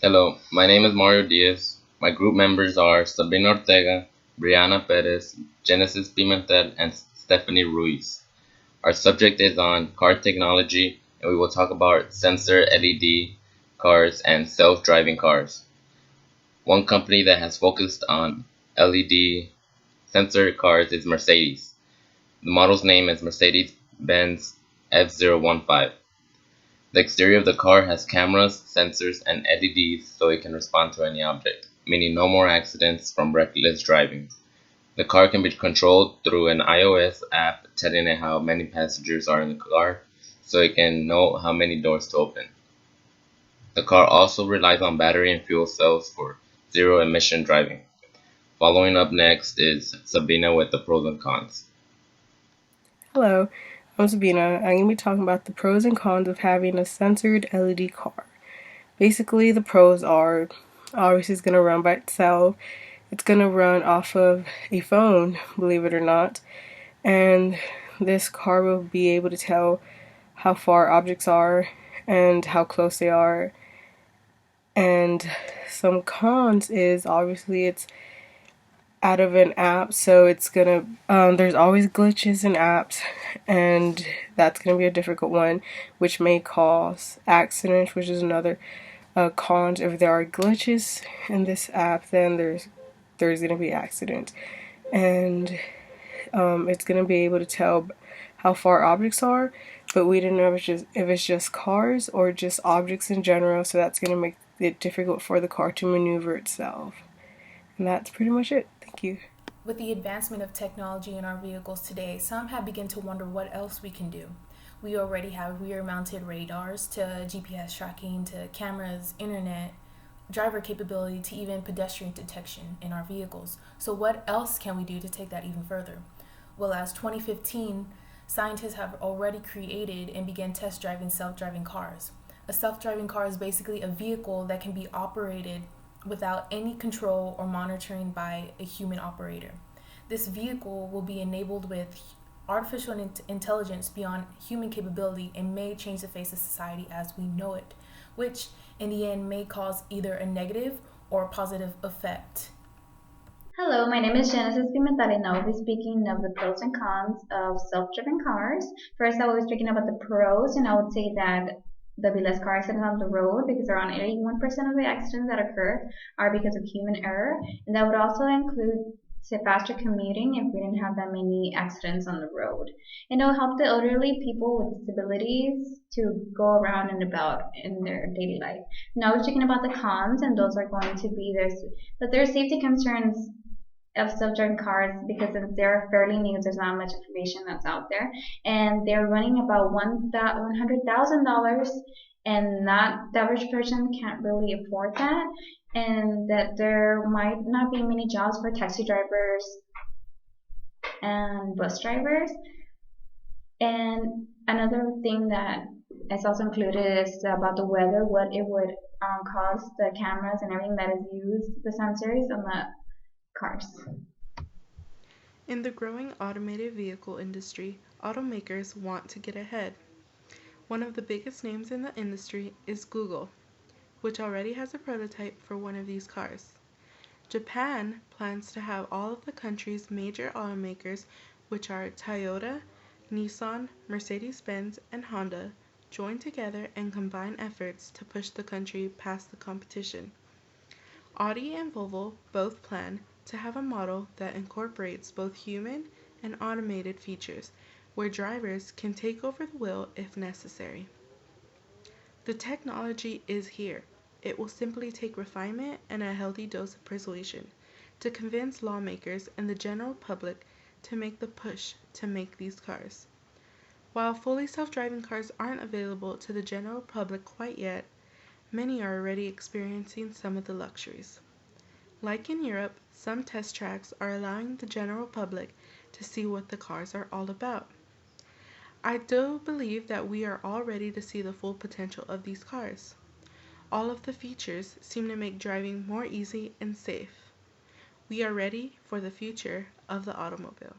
Hello, my name is Mario Diaz. My group members are Sabrina Ortega, Brianna Perez, Genesis Pimentel, and Stephanie Ruiz. Our subject is on car technology, and we will talk about sensor LED cars and self-driving cars. One company that has focused on LED sensor cars is Mercedes. The model's name is Mercedes-Benz F015. The exterior of the car has cameras, sensors, and LEDs so it can respond to any object, meaning no more accidents from reckless driving. The car can be controlled through an iOS app telling it how many passengers are in the car so it can know how many doors to open. The car also relies on battery and fuel cells for zero emission driving. Following up next is Sabina with the pros and cons. Hello, I'm Sabina. I'm going to be talking about the pros and cons of having a censored LED car. Basically, the pros are obviously it's going to run by itself. It's going to run off of a phone, believe it or not. And this car will be able to tell how far objects are and how close they are. And some cons is obviously it's out of an app, so it's gonna there's always glitches in apps, and that's gonna be a difficult one, which may cause accidents, which is another con. If there are glitches in this app, then there's gonna be accidents, and it's gonna be able to tell how far objects are, but we don't know if it's just cars or just objects in general, so that's gonna make it difficult for the car to maneuver itself. And that's pretty much it. Thank you. With the advancement of technology in our vehicles today, some have begun to wonder what else we can do. We already have rear mounted radars to GPS tracking to cameras, internet, driver capability to even pedestrian detection in our vehicles. So, what else can we do to take that even further? Well, as 2015, scientists have already created and began test driving self driving cars. A self driving car is basically a vehicle that can be operated without any control or monitoring by a human operator. This vehicle will be enabled with artificial intelligence beyond human capability and may change the face of society as we know it, which in the end may cause either a negative or a positive effect. Hello, my name is Genesis Pimentel, and I will be speaking of the pros and cons of self-driven cars. First, I will be speaking about the pros, and I would say that there'll be less car accidents on the road because around 81% of the accidents that occur are because of human error, and that would also include say faster commuting if we didn't have that many accidents on the road. And it will help the elderly people with disabilities to go around and about in their daily life. Now we're speaking about the cons, and those are going to be there's safety concerns of self-driving cars because since they're fairly new, there's not much information that's out there, and they're running about $100,000, and not the average person can't really afford that, and that there might not be many jobs for taxi drivers and bus drivers. And another thing that is also included is about the weather, what it would cause the cameras and everything that is used, the sensors on the cars. In the growing automated vehicle industry, automakers want to get ahead. One of the biggest names in the industry is Google, which already has a prototype for one of these cars. Japan plans to have all of the country's major automakers, which are Toyota, Nissan, Mercedes-Benz, and Honda, join together and combine efforts to push the country past the competition. Audi and Volvo both plan to have a model that incorporates both human and automated features, where drivers can take over the wheel if necessary. The technology is here. It will simply take refinement and a healthy dose of persuasion to convince lawmakers and the general public to make the push to make these cars. While fully self-driving cars aren't available to the general public quite yet, many are already experiencing some of the luxuries. Like in Europe, some test tracks are allowing the general public to see what the cars are all about. I do believe that we are all ready to see the full potential of these cars. All of the features seem to make driving more easy and safe. We are ready for the future of the automobile.